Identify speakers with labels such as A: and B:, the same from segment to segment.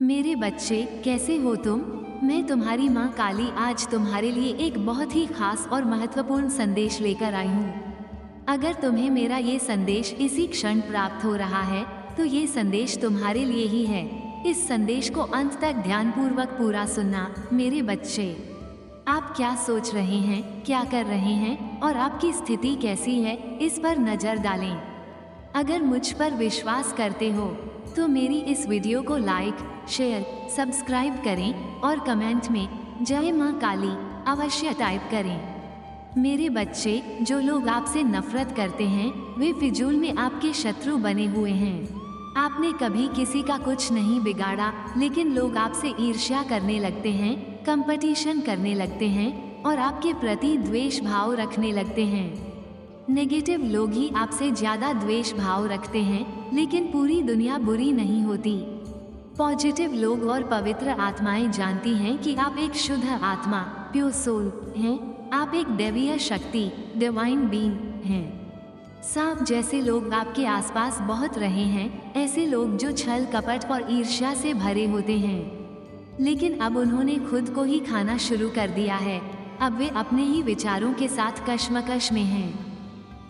A: मेरे बच्चे, कैसे हो तुम? मैं तुम्हारी माँ काली आज तुम्हारे लिए एक बहुत ही खास और महत्वपूर्ण संदेश लेकर आई हूँ। अगर तुम्हें मेरा ये संदेश इसी क्षण प्राप्त हो रहा है तो ये संदेश तुम्हारे लिए ही है। इस संदेश को अंत तक ध्यानपूर्वक पूरा सुनना मेरे बच्चे। आप क्या सोच रहे हैं, क्या कर रहे हैं और आपकी स्थिति कैसी है, इस पर नजर डालें। अगर मुझ पर विश्वास करते हो तो मेरी इस वीडियो को लाइक, शेयर, सब्सक्राइब करें और कमेंट में जय माँ काली अवश्य टाइप करें। मेरे बच्चे, जो लोग आपसे नफरत करते हैं वे फिजूल में आपके शत्रु बने हुए हैं। आपने कभी किसी का कुछ नहीं बिगाड़ा, लेकिन लोग आपसे ईर्ष्या करने लगते हैं, कंपटीशन करने लगते हैं और आपके प्रति द्वेष भाव रखने लगते हैं। नेगेटिव लोग ही आपसे ज्यादा द्वेष भाव रखते हैं, लेकिन पूरी दुनिया बुरी नहीं होती। पॉजिटिव लोग और पवित्र आत्माएं जानती हैं कि आप एक शुद्ध आत्मा, प्योर सोल हैं। आप एक दैवीय शक्ति, डिवाइन बीइंग हैं। सांप जैसे लोग आपके आसपास बहुत रहे हैं, ऐसे लोग जो छल कपट और ईर्ष्या से भरे होते हैं। लेकिन अब उन्होंने खुद को ही खाना शुरू कर दिया है। अब वे अपने ही विचारों के साथ कश्मकश में हैं।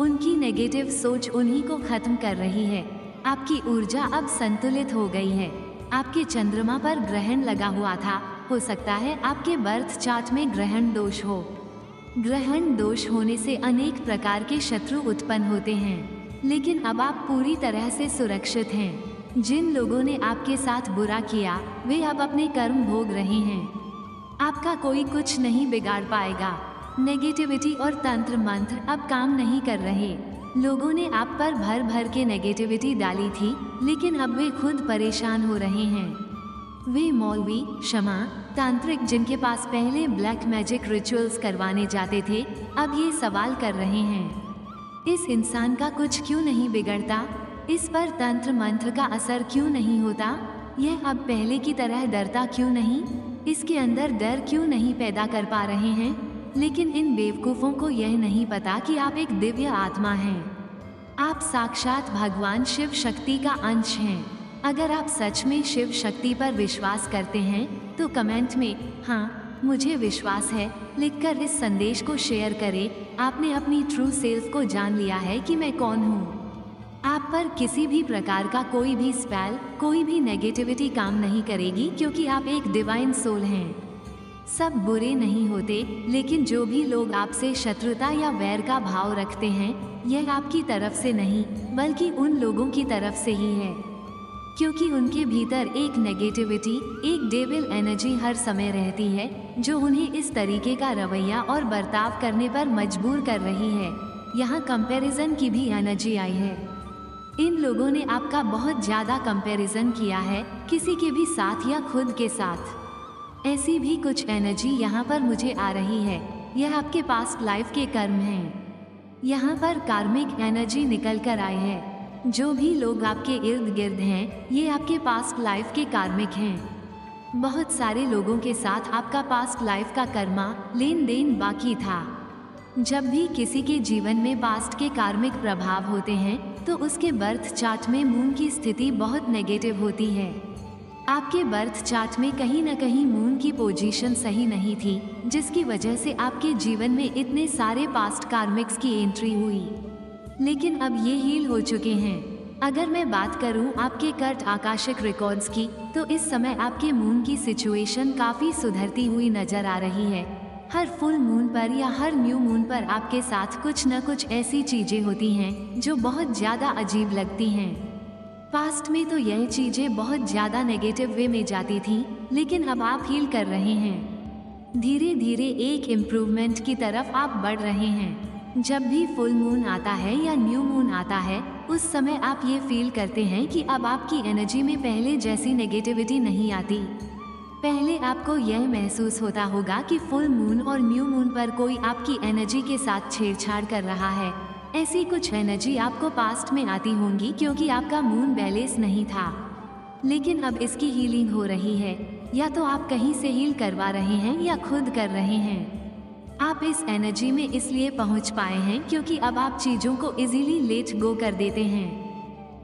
A: उनकी नेगेटिव सोच उन्हीं को खत्म कर रही है। आपकी ऊर्जा अब संतुलित हो गई है। आपके चंद्रमा पर ग्रहण लगा हुआ था। हो सकता है आपके बर्थ चार्ट में ग्रहण दोष हो। ग्रहण दोष होने से अनेक प्रकार के शत्रु उत्पन्न होते हैं, लेकिन अब आप पूरी तरह से सुरक्षित हैं। जिन लोगों ने आपके साथ बुरा किया वे अब अपने कर्म भोग रहे हैं। आपका कोई कुछ नहीं बिगाड़ पाएगा। नेगेटिविटी और तंत्र मंत्र अब काम नहीं कर रहे। लोगों ने आप पर भर भर के नेगेटिविटी डाली थी, लेकिन अब वे खुद परेशान हो रहे हैं। वे मौलवी, शमा, तांत्रिक जिनके पास पहले ब्लैक मैजिक रिचुअल्स करवाने जाते थे, अब ये सवाल कर रहे हैं, इस इंसान का कुछ क्यों नहीं बिगड़ता? इस पर तंत्र मंत्र का असर क्यों नहीं होता? यह अब पहले की तरह डरता क्यों नहीं? इसके अंदर डर क्यों नहीं पैदा कर पा रहे हैं? लेकिन इन बेवकूफ़ों को यह नहीं पता कि आप एक दिव्य आत्मा हैं। आप साक्षात भगवान शिव शक्ति का अंश हैं। अगर आप सच में शिव शक्ति पर विश्वास करते हैं तो कमेंट में हाँ मुझे विश्वास है लिखकर इस संदेश को शेयर करें। आपने अपनी ट्रू सेल्फ को जान लिया है कि मैं कौन हूँ। आप पर किसी भी प्रकार का कोई भी स्पेल, कोई भी नेगेटिविटी काम नहीं करेगी, क्योंकि आप एक डिवाइन सोल हैं। सब बुरे नहीं होते, लेकिन जो भी लोग आपसे शत्रुता या वैर का भाव रखते हैं, यह आपकी तरफ से नहीं बल्कि उन लोगों की तरफ से ही है, क्योंकि उनके भीतर एक नेगेटिविटी, एक डेविल एनर्जी हर समय रहती है, जो उन्हें इस तरीके का रवैया और बर्ताव करने पर मजबूर कर रही है। यहाँ कंपैरिजन की भी एनर्जी आई है। इन लोगों ने आपका बहुत ज्यादा कंपैरिजन किया है, किसी के भी साथ या खुद के साथ। ऐसी भी कुछ एनर्जी यहाँ पर मुझे आ रही है। यह आपके पास्ट लाइफ के कर्म हैं। यहाँ पर कार्मिक एनर्जी निकल कर आए हैं। जो भी लोग आपके इर्द गिर्द हैं, ये आपके पास्ट लाइफ के कार्मिक हैं। बहुत सारे लोगों के साथ आपका पास्ट लाइफ का कर्मा लेन देन बाकी था। जब भी किसी के जीवन में पास्ट के कार्मिक प्रभाव होते हैं तो उसके बर्थ चार्ट में मून की स्थिति बहुत नेगेटिव होती है। आपके बर्थ चार्ट में कहीं न कहीं मून की पोजीशन सही नहीं थी, जिसकी वजह से आपके जीवन में इतने सारे पास्ट कार्मिक्स की एंट्री हुई। लेकिन अब ये हील हो चुके हैं। अगर मैं बात करूं आपके कर्ट आकाशिक रिकॉर्ड्स की, तो इस समय आपके मून की सिचुएशन काफ़ी सुधरती हुई नजर आ रही है। हर फुल मून पर या हर न्यू मून पर आपके साथ कुछ न कुछ ऐसी चीज़ें होती हैं जो बहुत ज़्यादा अजीब लगती हैं। पास्ट में तो यह चीजें बहुत ज्यादा नेगेटिव वे में जाती थी, लेकिन अब आप हील कर रहे हैं। धीरे धीरे एक इम्प्रूवमेंट की तरफ आप बढ़ रहे हैं। जब भी फुल मून आता है या न्यू मून आता है, उस समय आप ये फील करते हैं कि अब आपकी एनर्जी में पहले जैसी नेगेटिविटी नहीं आती। पहले आपको यह महसूस होता होगा कि फुल मून और न्यू मून पर कोई आपकी एनर्जी के साथ छेड़छाड़ कर रहा है। ऐसी कुछ एनर्जी आपको पास्ट में आती होंगी, क्योंकि आपका मून बैलेंस नहीं था। लेकिन अब इसकी हीलिंग हो रही है। या तो आप कहीं से हील करवा रहे हैं या खुद कर रहे हैं। आप इस एनर्जी में इसलिए पहुंच पाए हैं क्योंकि अब आप चीज़ों को इजीली लेट गो कर देते हैं।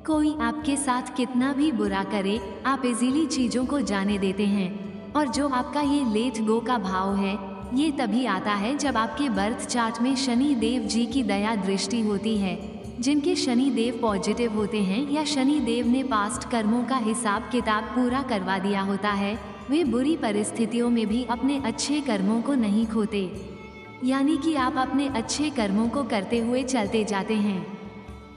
A: कोई आपके साथ कितना भी बुरा करे, आप इजीली चीजों को जाने देते हैं। और जो आपका ये लेट गो का भाव है, ये तभी आता है जब आपके बर्थ चार्ट में शनि देव जी की दया दृष्टि होती है। जिनके शनि देव पॉजिटिव होते हैं या शनि देव ने पास्ट कर्मों का हिसाब किताब पूरा करवा दिया होता है, वे बुरी परिस्थितियों में भी अपने अच्छे कर्मों को नहीं खोते। यानी कि आप अपने अच्छे कर्मों को करते हुए चलते जाते हैं।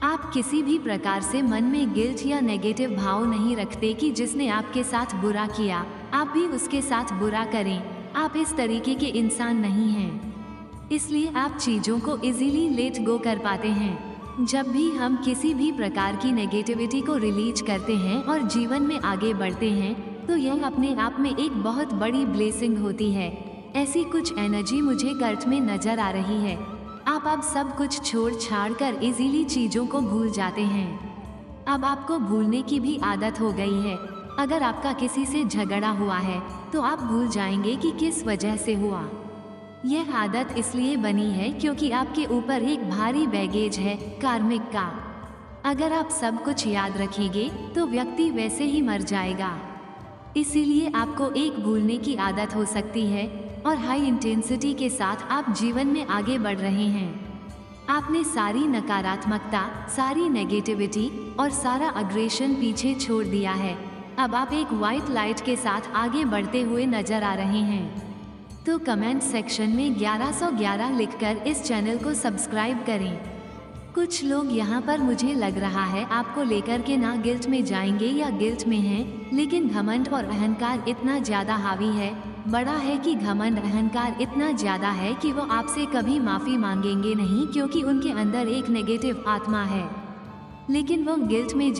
A: आप किसी भी प्रकार से मन में गिल्ट या नेगेटिव भाव नहीं रखते कि जिसने आपके साथ बुरा किया, आप भी उसके साथ बुरा करें। आप इस तरीके के इंसान नहीं हैं। इसलिए आप चीज़ों को इजीली लेट गो कर पाते हैं। जब भी हम किसी भी प्रकार की नेगेटिविटी को रिलीज करते हैं और जीवन में आगे बढ़ते हैं, तो यह अपने आप में एक बहुत बड़ी ब्लेसिंग होती है। ऐसी कुछ एनर्जी मुझे कर्ट में नजर आ रही है। आप अब सब कुछ छोड़ छाड़ कर इजीली चीज़ों को भूल जाते हैं। अब आपको भूलने की भी आदत हो गई है। अगर आपका किसी से झगड़ा हुआ है तो आप भूल जाएंगे कि किस वजह से हुआ। यह आदत इसलिए बनी है क्योंकि आपके ऊपर एक भारी बैगेज है कार्मिक का। अगर आप सब कुछ याद रखेंगे तो व्यक्ति वैसे ही मर जाएगा। इसीलिए आपको एक भूलने की आदत हो सकती है और हाई इंटेंसिटी के साथ आप जीवन में आगे बढ़ रहे हैं। आपने सारी नकारात्मकता, सारी नेगेटिविटी और सारा अग्रेशन पीछे छोड़ दिया है। अब आप एक वाइट लाइट के साथ आगे बढ़ते हुए नजर आ रहे हैं। तो कमेंट सेक्शन में 1111 लिखकर इस चैनल को सब्सक्राइब करें। कुछ लोग यहाँ पर मुझे लग रहा है आपको लेकर के ना गिल्ट में जाएंगे या गिल्ट में हैं, लेकिन घमंड और अहंकार इतना ज़्यादा हावी है, बड़ा है कि घमंड अहंकार इतना ज़्यादा है कि वो आपसे कभी माफ़ी मांगेंगे नहीं, क्योंकि उनके अंदर एक नेगेटिव आत्मा है। लेकिन वो गिल्ट में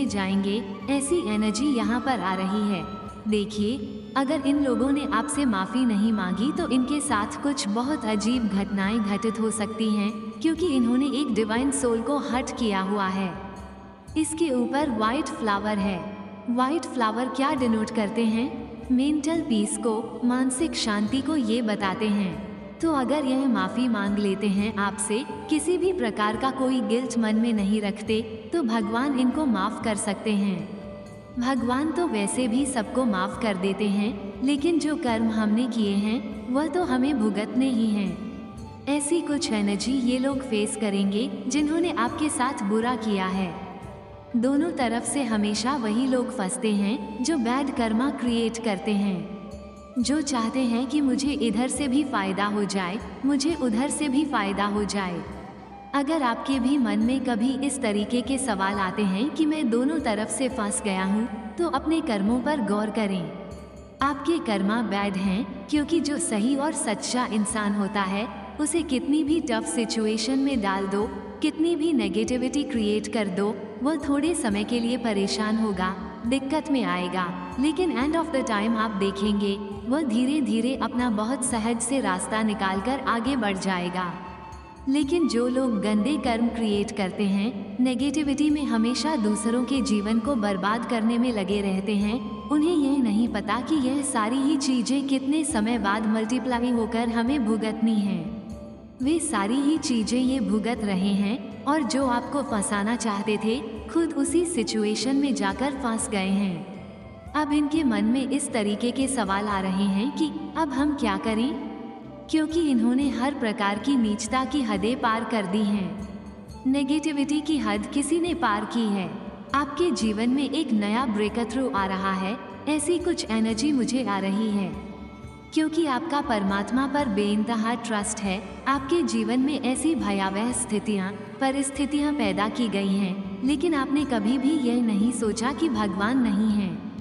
A: जाएंगे, ऐसी एनर्जी यहाँ पर आ रही है। देखिए, अगर इन लोगों ने आपसे माफ़ी नहीं मांगी तो इनके साथ कुछ बहुत अजीब घटनाएं घटित हो सकती हैं, क्योंकि इन्होंने एक डिवाइन सोल को हर्ट किया हुआ है। इसके ऊपर वाइट फ्लावर है। वाइट फ्लावर क्या डिनोट करते हैं? मेंटल पीस को, मानसिक शांति को ये बताते हैं। तो अगर यह माफ़ी मांग लेते हैं आपसे, किसी भी प्रकार का कोई गिल्ट मन में नहीं रखते, तो भगवान इनको माफ़ कर सकते हैं। भगवान तो वैसे भी सबको माफ़ कर देते हैं, लेकिन जो कर्म हमने किए हैं वह तो हमें भुगतने ही हैं। ऐसी कुछ एनर्जी ये लोग फेस करेंगे जिन्होंने आपके साथ बुरा किया है। दोनों तरफ से हमेशा वही लोग फंसते हैं जो बैड कर्मा क्रिएट करते हैं, जो चाहते हैं कि मुझे इधर से भी फ़ायदा हो जाए, मुझे उधर से भी फ़ायदा हो जाए। अगर आपके भी मन में कभी इस तरीके के सवाल आते हैं कि मैं दोनों तरफ से फंस गया हूँ, तो अपने कर्मों पर गौर करें। आपके कर्मा बैड हैं, क्योंकि जो सही और सच्चा इंसान होता है उसे कितनी भी टफ सिचुएशन में डाल दो, कितनी भी नेगेटिविटी क्रिएट कर दो, वह थोड़े समय के लिए परेशान होगा, दिक्कत में आएगा, लेकिन एंड ऑफ द टाइम आप देखेंगे वह धीरे धीरे अपना बहुत सहज से रास्ता निकालकर आगे बढ़ जाएगा। लेकिन जो लोग गंदे कर्म क्रिएट करते हैं, नेगेटिविटी में हमेशा दूसरों के जीवन को बर्बाद करने में लगे रहते हैं, उन्हें यह नहीं पता कि यह सारी ही चीज़ें कितने समय बाद मल्टीप्लाई होकर हमें भुगतनी हैं। वे सारी ही चीज़ें ये भुगत रहे हैं, और जो आपको फंसाना चाहते थे खुद उसी सिचुएशन में जाकर फंस गए हैं। अब इनके मन में इस तरीके के सवाल आ रहे हैं कि अब हम क्या करें, क्योंकि इन्होंने हर प्रकार की नीचता की हदें पार कर दी हैं। नेगेटिविटी की हद किसी ने पार की है। आपके जीवन में एक नया ब्रेक थ्रू आ रहा है, ऐसी कुछ एनर्जी मुझे आ रही है, क्योंकि आपका परमात्मा पर बेइंतहा ट्रस्ट है। आपके जीवन में ऐसी भयावह परिस्थितियाँ पैदा की गई हैं, लेकिन आपने कभी भी यह नहीं सोचा कि भगवान नहीं हैं।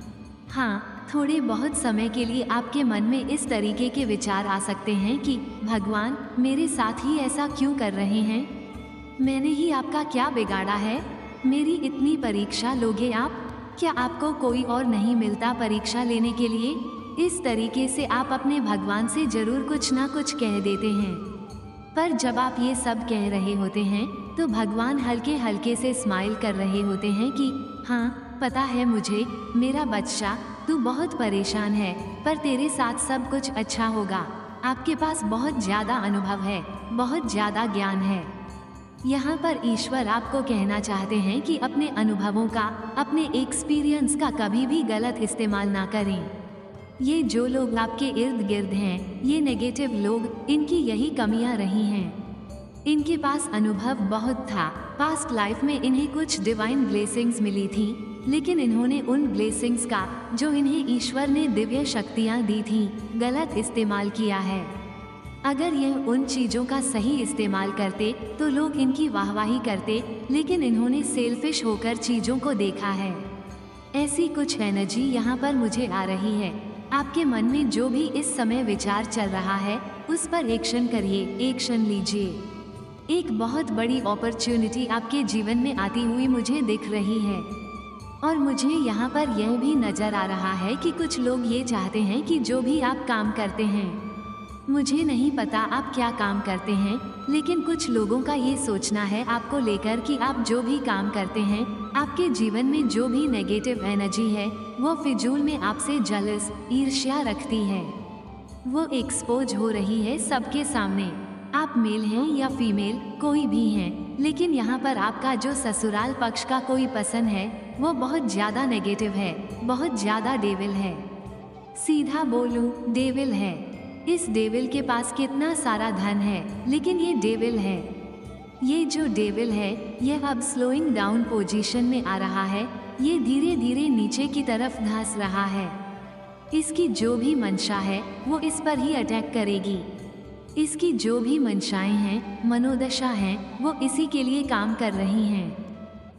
A: हाँ, थोड़े बहुत समय के लिए आपके मन में इस तरीके के विचार आ सकते हैं कि भगवान मेरे साथ ही ऐसा क्यों कर रहे हैं, मैंने ही आपका क्या बिगाड़ा है, मेरी इतनी परीक्षा लोगे आप, क्या आपको कोई और नहीं मिलता परीक्षा लेने के लिए? इस तरीके से आप अपने भगवान से जरूर कुछ ना कुछ कह देते हैं। पर जब आप ये सब कह रहे होते हैं तो भगवान हल्के हल्के से स्माइल कर रहे होते हैं कि हाँ, पता है मुझे मेरा बच्चा, तू बहुत परेशान है, पर तेरे साथ सब कुछ अच्छा होगा। आपके पास बहुत ज़्यादा अनुभव है, बहुत ज़्यादा ज्ञान है। यहाँ पर ईश्वर आपको कहना चाहते हैं कि अपने अनुभवों का, अपने एक्सपीरियंस का कभी भी गलत इस्तेमाल ना करें। ये जो लोग आपके इर्द गिर्द हैं, ये नेगेटिव लोग, इनकी यही कमियां रही हैं। इनके पास अनुभव बहुत था, पास्ट लाइफ में इन्हें कुछ डिवाइन ब्लेसिंग्स मिली थी, लेकिन इन्होंने उन ब्लेसिंग्स का, जो इन्हें ईश्वर ने दिव्य शक्तियां दी थी, गलत इस्तेमाल किया है। अगर यह उन चीज़ों का सही इस्तेमाल करते तो लोग इनकी वाहवाही करते, लेकिन इन्होंने सेल्फिश होकर चीज़ों को देखा है। ऐसी कुछ एनर्जी यहाँ पर मुझे आ रही है। आपके मन में जो भी इस समय विचार चल रहा है, उस पर एक्शन करिए, एक्शन लीजिए। एक बहुत बड़ी अपॉर्चुनिटी आपके जीवन में आती हुई मुझे दिख रही है, और मुझे यहाँ पर यह भी नज़र आ रहा है कि कुछ लोग ये चाहते हैं कि जो भी आप काम करते हैं, मुझे नहीं पता आप क्या काम करते हैं, लेकिन कुछ लोगों का ये सोचना है आपको लेकर कि आप जो भी काम करते हैं, आपके जीवन में जो भी नेगेटिव एनर्जी है, वो फिजूल में आपसे जलस, ईर्ष्या रखती है। वो एक्सपोज हो रही है सबके सामने। आप मेल हैं या फीमेल, कोई भी हैं, लेकिन यहाँ पर आपका जो ससुराल पक्ष का कोई पसंद है, वो बहुत ज़्यादा नेगेटिव है, बहुत ज़्यादा डेविल है। सीधा बोलूं, डेविल है। इस डेविल के पास कितना सारा धन है, लेकिन ये डेविल है। ये जो डेविल है, यह अब स्लोइंग डाउन पोजीशन में आ रहा है। ये धीरे धीरे नीचे की तरफ धंस रहा है। इसकी जो भी मंशा है, वो इस पर ही अटैक करेगी। इसकी जो भी मंशाएं हैं, मनोदशा हैं, वो इसी के लिए काम कर रही हैं।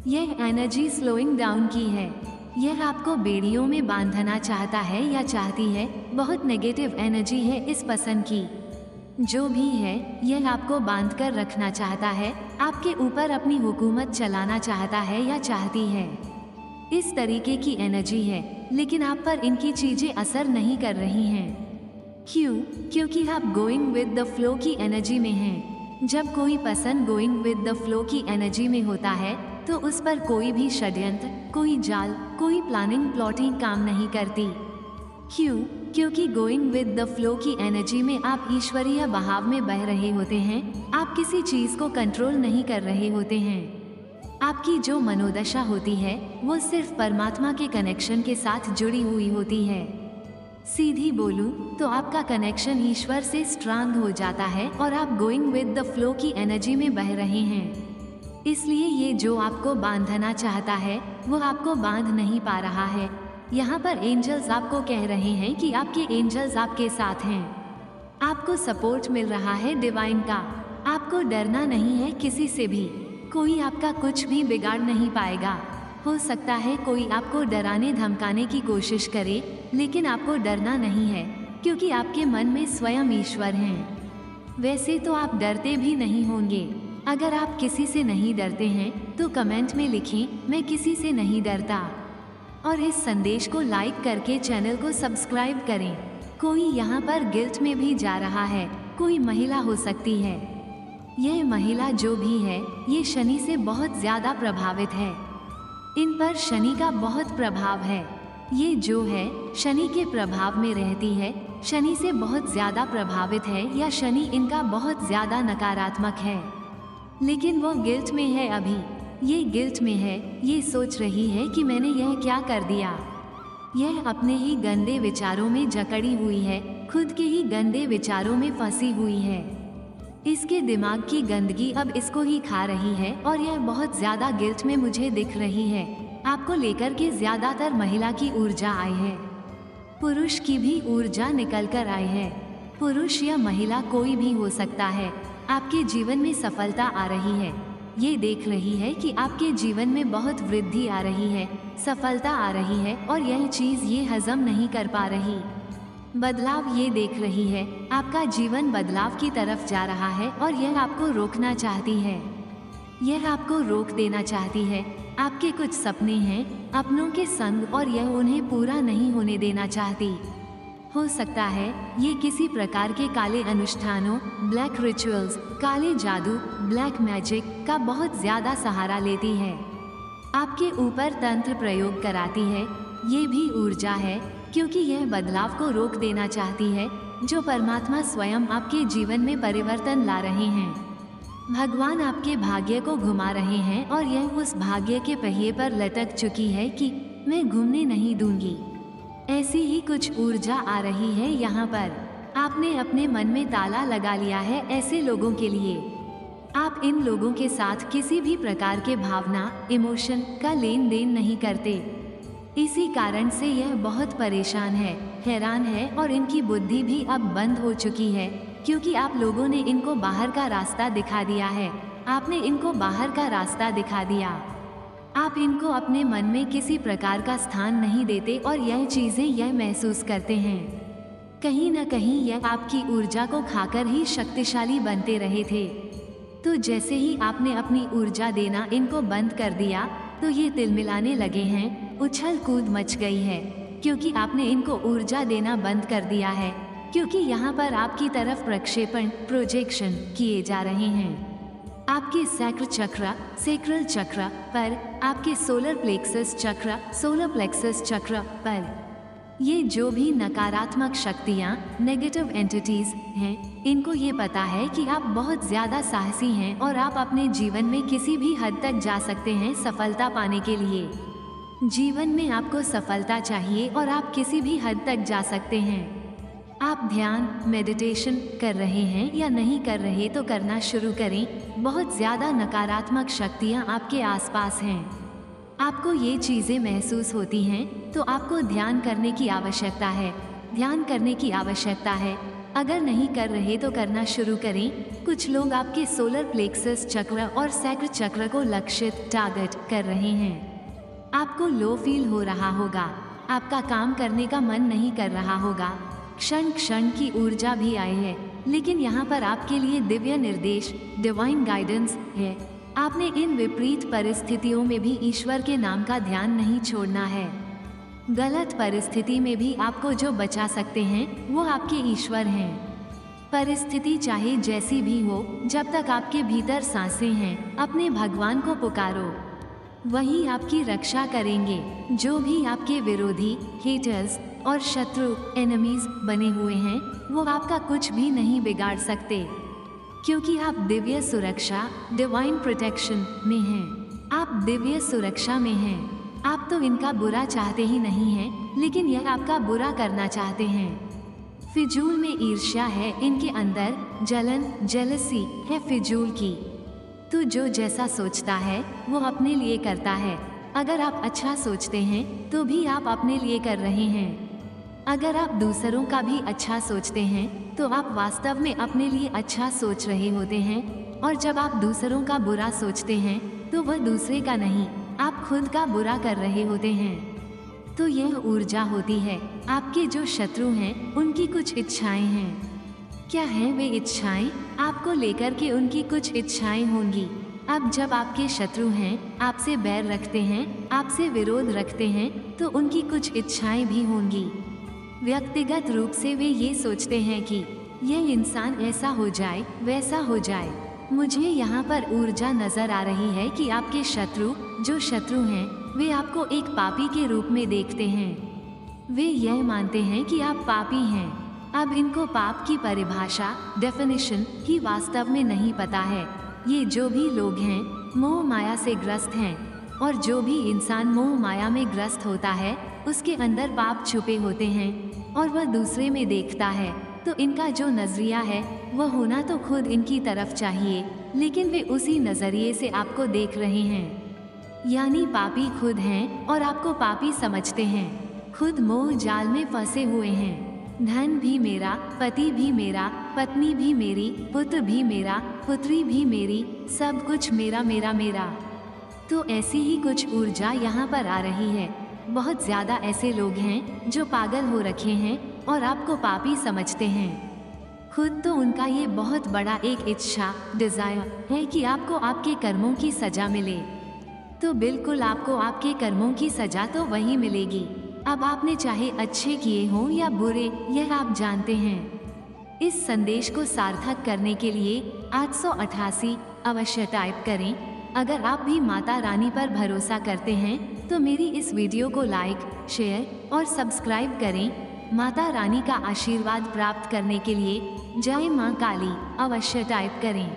A: यह एनर्जी स्लोइंग डाउन की है। यह आपको बेड़ियों में बांधना चाहता है या चाहती है। बहुत नेगेटिव एनर्जी है इस पसंद की। जो भी है, यह आपको बांध कर रखना चाहता है, आपके ऊपर अपनी हुकूमत चलाना चाहता है या चाहती है। इस तरीके की एनर्जी है, लेकिन आप पर इनकी चीजें असर नहीं कर रही हैं। क्यों? क्योंकि आप गोइंग विद द फ्लो की एनर्जी में हैं। जब कोई पसंद गोइंग विद द फ्लो की एनर्जी में होता है, तो उस पर कोई भी षड्यंत्र, कोई जाल, कोई प्लानिंग, प्लॉटिंग काम नहीं करती। क्यों? क्योंकि गोइंग विद द फ्लो की एनर्जी में आप ईश्वरीय बहाव में बह रहे होते हैं। आप किसी चीज को कंट्रोल नहीं कर रहे होते हैं। आपकी जो मनोदशा होती है, वो सिर्फ परमात्मा के कनेक्शन के साथ जुड़ी हुई होती है। सीधी बोलूं तो आपका कनेक्शन ईश्वर से स्ट्रांग हो जाता है और आप गोइंग विद द फ्लो की एनर्जी में बह रहे हैं। इसलिए ये जो आपको बांधना चाहता है, वो आपको बांध नहीं पा रहा है। यहाँ पर एंजल्स आपको कह रहे हैं कि आपके एंजल्स आपके साथ हैं। आपको सपोर्ट मिल रहा है डिवाइन का। आपको डरना नहीं है किसी से भी। कोई आपका कुछ भी बिगाड़ नहीं पाएगा। हो सकता है कोई आपको डराने धमकाने की कोशिश करे, लेकिन आपको डरना नहीं है, क्योंकि आपके मन में स्वयं ईश्वर हैं। वैसे तो आप डरते भी नहीं होंगे। अगर आप किसी से नहीं डरते हैं, तो कमेंट में लिखें, मैं किसी से नहीं डरता। और इस संदेश को लाइक करके चैनल को सब्सक्राइब करें। कोई यहाँ पर गिल्ट में भी जा रहा है। कोई महिला हो सकती है। यह महिला जो भी है, ये शनि से बहुत ज़्यादा प्रभावित है। इन पर शनि का बहुत प्रभाव है। ये जो है, शनि के प्रभाव में रहती है, शनि से बहुत ज़्यादा प्रभावित है, या शनि इनका बहुत ज़्यादा नकारात्मक है। लेकिन वो गिल्ट में है अभी। ये गिल्ट में है। ये सोच रही है कि मैंने यह क्या कर दिया। यह अपने ही गंदे विचारों में जकड़ी हुई है, खुद के ही गंदे विचारों में फंसी हुई है। इसके दिमाग की गंदगी अब इसको ही खा रही है, और यह बहुत ज़्यादा गिल्ट में मुझे दिख रही है। आपको लेकर के ज़्यादातर महिला की ऊर्जा आई है। पुरुष की भी ऊर्जा निकल कर आई है। पुरुष या महिला कोई भी हो सकता है। आपके जीवन में सफलता आ रही है। ये देख रही है कि आपके जीवन में बहुत वृद्धि आ रही है, सफलता आ रही है, और यह चीज़ ये हजम नहीं कर पा रही। बदलाव ये देख रही है। आपका जीवन बदलाव की तरफ जा रहा है, और यह आपको रोकना चाहती है। यह आपको रोक देना चाहती है। आपके कुछ सपने हैं अपनों के संग, और यह उन्हें पूरा नहीं होने देना चाहती। हो सकता है ये किसी प्रकार के काले अनुष्ठानों, ब्लैक रिचुअल्स, काले जादू, ब्लैक मैजिक का बहुत ज़्यादा सहारा लेती है। आपके ऊपर तंत्र प्रयोग कराती है। ये भी ऊर्जा है, क्योंकि यह बदलाव को रोक देना चाहती है, जो परमात्मा स्वयं आपके जीवन में परिवर्तन ला रहे हैं। भगवान आपके भाग्य को घुमा रहे हैं और यह उस भाग्य के पहिए पर लटक चुकी है कि मैं घूमने नहीं दूंगी। ऐसी ही कुछ ऊर्जा आ रही है यहाँ पर। आपने अपने मन में ताला लगा लिया है ऐसे लोगों के लिए। आप इन लोगों के साथ किसी भी प्रकार के भावना, इमोशन का लेन देन नहीं करते। इसी कारण से यह बहुत परेशान है, हैरान है और इनकी बुद्धि भी अब बंद हो चुकी है, क्योंकि आप लोगों ने इनको बाहर का रास्ता दिखा दिया है। आपने इनको बाहर का रास्ता दिखा दिया। आप इनको अपने मन में किसी प्रकार का स्थान नहीं देते और यह चीजें यह महसूस करते हैं। कहीं न कहीं यह आपकी ऊर्जा को खाकर ही शक्तिशाली बनते रहे थे। तो जैसे ही आपने अपनी ऊर्जा देना इनको बंद कर दिया तो ये तिलमिलाने लगे हैं, उछल कूद मच गई है, क्योंकि आपने इनको ऊर्जा देना बंद कर दिया है। क्योंकि यहाँ पर आपकी तरफ प्रक्षेपण, प्रोजेक्शन किए जा रहे हैं। आपके सैक्रल चक्र पर, आपके सोलर प्लेक्सस चक्र पर ये जो भी नकारात्मक शक्तियाँ, नेगेटिव एंटिटीज हैं, इनको ये पता है कि आप बहुत ज़्यादा साहसी हैं और आप अपने जीवन में किसी भी हद तक जा सकते हैं सफलता पाने के लिए। जीवन में आपको सफलता चाहिए और आप किसी भी हद तक जा सकते हैं। आप ध्यान, मेडिटेशन कर रहे हैं या नहीं कर रहे तो करना शुरू करें। बहुत ज़्यादा नकारात्मक शक्तियाँ आपके आसपास हैं। आपको ये चीज़ें महसूस होती हैं तो आपको ध्यान करने की आवश्यकता है, ध्यान करने की आवश्यकता है। अगर नहीं कर रहे तो करना शुरू करें। कुछ लोग आपके सोलर प्लेक्सस चक्र और सैक्र चक्र को लक्षित, टारगेट कर रहे हैं। आपको लो फील हो रहा होगा, आपका काम करने का मन नहीं कर रहा होगा, क्षण क्षण की ऊर्जा भी आई है, लेकिन यहाँ पर आपके लिए दिव्य निर्देश, डिवाइन गाइडेंस है। आपने इन विपरीत परिस्थितियों में भी ईश्वर के नाम का ध्यान नहीं छोड़ना है। गलत परिस्थिति में भी आपको जो बचा सकते हैं वो आपके ईश्वर हैं। परिस्थिति चाहे जैसी भी हो, जब तक आपके भीतर सांसें हैं, अपने भगवान को पुकारो, वही आपकी रक्षा करेंगे। जो भी आपके विरोधी, हेटर्स और शत्रु, एनिमीज बने हुए हैं, वो आपका कुछ भी नहीं बिगाड़ सकते, क्योंकि आप दिव्य सुरक्षा, डिवाइन प्रोटेक्शन में हैं। आप दिव्य सुरक्षा में हैं। आप तो इनका बुरा चाहते ही नहीं हैं, लेकिन यह आपका बुरा करना चाहते हैं। फिजूल में ईर्ष्या है इनके अंदर, जलन, जेलसी है फिजूल की। तो जो जैसा सोचता है वो अपने लिए करता है। अगर आप अच्छा सोचते हैं तो भी आप अपने लिए कर रहे हैं। अगर आप दूसरों का भी अच्छा सोचते हैं तो आप वास्तव में अपने लिए अच्छा सोच रहे होते हैं। और जब आप दूसरों का बुरा सोचते हैं तो वह दूसरे का नहीं, आप खुद का बुरा कर रहे होते हैं। तो यह ऊर्जा होती है। आपके जो शत्रु हैं उनकी कुछ इच्छाएं हैं। क्या हैं वे इच्छाएं? आपको लेकर के उनकी कुछ इच्छाएं होंगी। अब जब आपके शत्रु हैं, आपसे बैर रखते हैं, आपसे विरोध रखते हैं, तो उनकी कुछ इच्छाएं भी होंगी। व्यक्तिगत रूप से वे ये सोचते हैं कि यह इंसान ऐसा हो जाए, वैसा हो जाए। मुझे यहाँ पर ऊर्जा नजर आ रही है कि आपके शत्रु, जो शत्रु हैं, वे आपको एक पापी के रूप में देखते हैं। वे यह मानते हैं कि आप पापी हैं। अब इनको पाप की परिभाषा, डेफिनेशन ही वास्तव में नहीं पता है। ये जो भी लोग हैं मोह माया से ग्रस्त हैं, और जो भी इंसान मोह माया में ग्रस्त होता है उसके अंदर पाप छुपे होते हैं और वह दूसरे में देखता है। तो इनका जो नजरिया है वह होना तो खुद इनकी तरफ चाहिए, लेकिन वे उसी नजरिए से आपको देख रहे हैं। यानी पापी खुद हैं और आपको पापी समझते हैं। खुद मोह जाल में फंसे हुए हैं। धन भी मेरा, पति भी मेरा, पत्नी भी मेरी, पुत्र भी मेरा, पुत्री भी मेरी, सब कुछ मेरा मेरा मेरा। तो ऐसी ही कुछ ऊर्जा यहाँ पर आ रही है। बहुत ज़्यादा ऐसे लोग हैं जो पागल हो रखे हैं और आपको पापी समझते हैं। खुद तो उनका ये बहुत बड़ा एक इच्छा, डिज़ायर है कि आपको आपके कर्मों की सज़ा मिले। तो बिल्कुल आपको आपके कर्मों की सज़ा तो वही मिलेगी। अब आपने चाहे अच्छे किए हों या बुरे, यह आप जानते हैं। इस संदेश को सार्थक करने के लिए 888 अवश्य टाइप करें। अगर आप भी माता रानी पर भरोसा करते हैं तो मेरी इस वीडियो को लाइक, शेयर और सब्सक्राइब करें। माता रानी का आशीर्वाद प्राप्त करने के लिए जय मां काली अवश्य टाइप करें।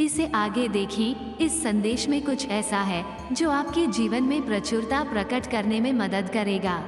A: इसे आगे देखें, इस संदेश में कुछ ऐसा है जो आपके जीवन में प्रचुरता प्रकट करने में मदद करेगा।